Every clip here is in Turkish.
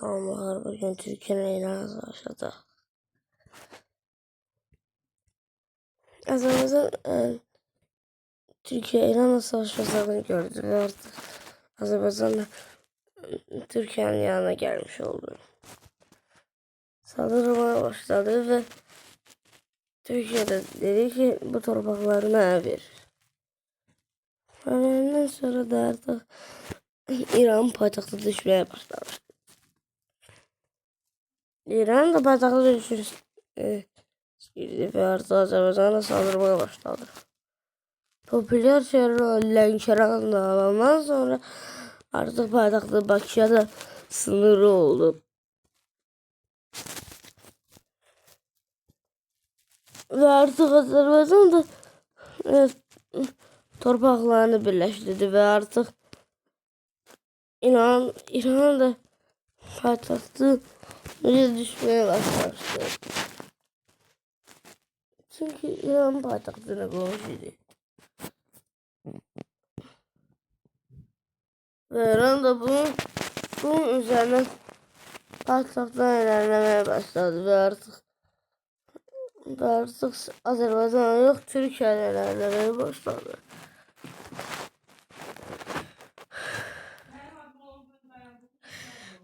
Selamlar. Bugün Türkiye'nin İran savaşında. Azerbaycan Türkiye İran'la savaşmasını gördü ve artık Azerbaycan da Türkiye'nin yanına gelmiş oldu. Saldırmaya başladı ve Türkiye de dedi ki bu torpakları ne verir. Ondan sonra da artık İran payitahtı düşmeye başlamıştı. İran da payitahtı düşmüş ve artık Azerbaycan'a saldırmaya başladı. Popüler şehir Lənkəran dağılandan sonra artık payitahtı Bakıya da sınırı oldu. Ve artık Azerbaycan da torpaqlarını birleştirdi ve artık İran da payitahtı düşmeye başlamıştı. Çünkü İran payitahtına qonşuydu. Ve İran da bunun üzerine payitahttan ilerlemeye başladı ve artık Azerbaycan yok Türkiye'de ilerlemeye başladı.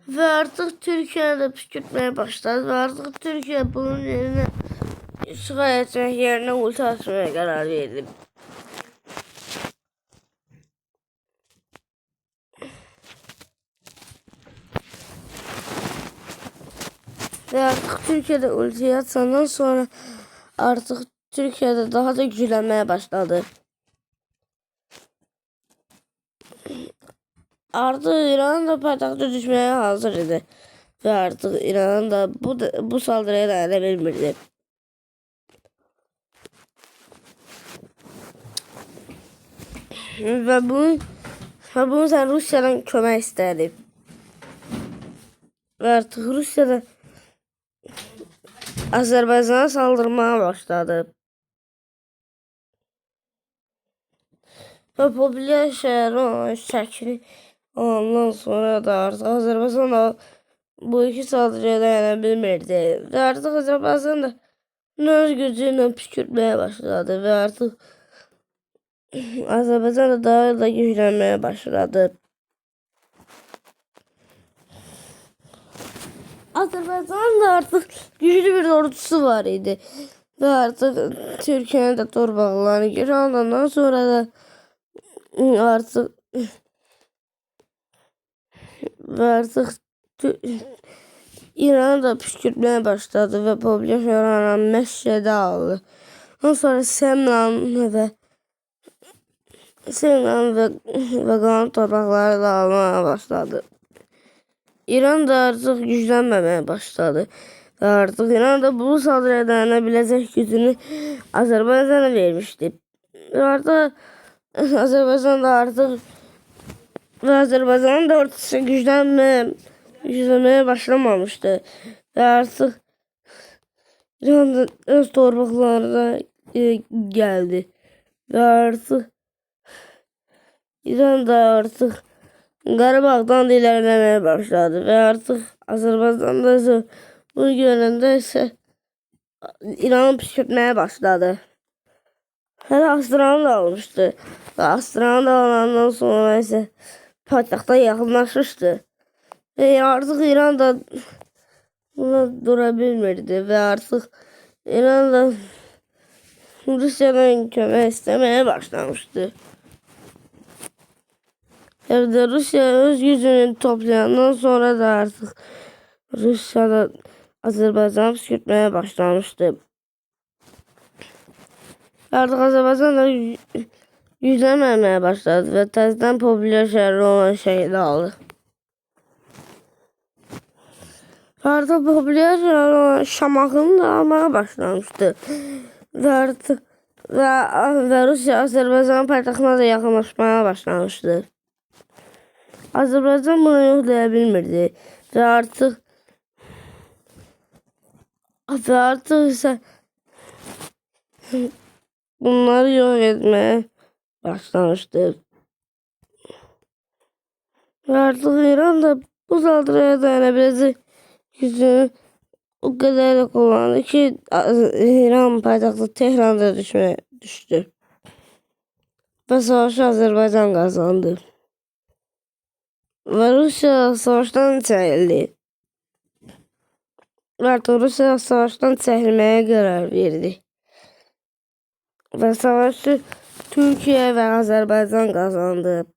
Ve artık Türkiye'de püskürtmeye başladı ve artık Türkiye bunun yerine işgal etmek yerine ulti atmaya karar verdi. Ve artık Türkiye'de ulti atsandan sonra artık Türkiye'de daha da güçlenmeye başladı. Artık İran da payitahtı düşmeye hazır idi. Ve artık İran da bu saldırıya dayanabilmirdi. Ve bunu sen Rusya'dan kömək istədi. Ve artık Rusya'da Azerbaycan'a saldırmaya başladı. Ve popüler şehir olan Şəkini ondan sonra da artık Azerbaycan da bu iki saldırıya dayanabilmirdi. Ve artık Azerbaycan da öz gücüyle püskürtmeye başladı. Ve artık Azerbaycan da daha da güçlenmeye başladı. Azerbaycan'ın da artık güçlü bir ordusu var idi. Ve artık Türkiye'nin de torpaqlarını geri aldıktan sonra da artık İran'ı da püskürtmeye başladı ve popüler şehirlerden Məşhədə aldı. Ondan sonra Semnan ve qalan torpaqları da almaya başladı. İran da artık güçlenmemeye başladı. Ve artık İran da bu saldırıya dayanabilecek gücünü Azerbaycan'a vermişti. Ve artık Azerbaycan'ın da ortası güçlenmeye başlamamıştı. Ve artık İran da öz torpaqlarına geldi. Ve artık İran da artık Qarabağdan ilerlemeye başladı. Ve artık Azerbaycan'da ise bu görəndə ise İran'ı püskürtmeye başladı. Her Astranı da almıştı. Ve Astranı da alandan sonra ise payitaxta yaxınlaşmışdı. Ve artık İran da buna durabilmirdi. Ve artık İran da Rusya'dan kömək istemeye başlamıştı. Evde Rusya öz gücünü toplayandan sonra da artık Rusya'da Azerbaycan'ı püskürtmeye başlamıştı. Artık Azerbaycan da güçlenmemeye başladı ve tezden popüler şehri olan şehri aldı. Artık popüler şehri olan Şamaxını da almaya başlamıştı. Ve artık Rusya Azerbaycan payitaxtına da yaxınlaşmaya başlamıştı. Azerbaycan bunu yoxlayabilmirdi. Ve artık ise bunları yok etmeye başlamıştı. Ve artık İran da Bu saldırıya dayanabilecek gücünü o kadar da kullandı ki İran paytaxtı Tehran'da düştü. Ve savaşı Azerbaycan kazandı. Ve Rusya savaştan çekildi. Artık Rusya savaştan çekilmeye karar verdi. Ve savaşı Türkiye ve Azerbaycan kazandı.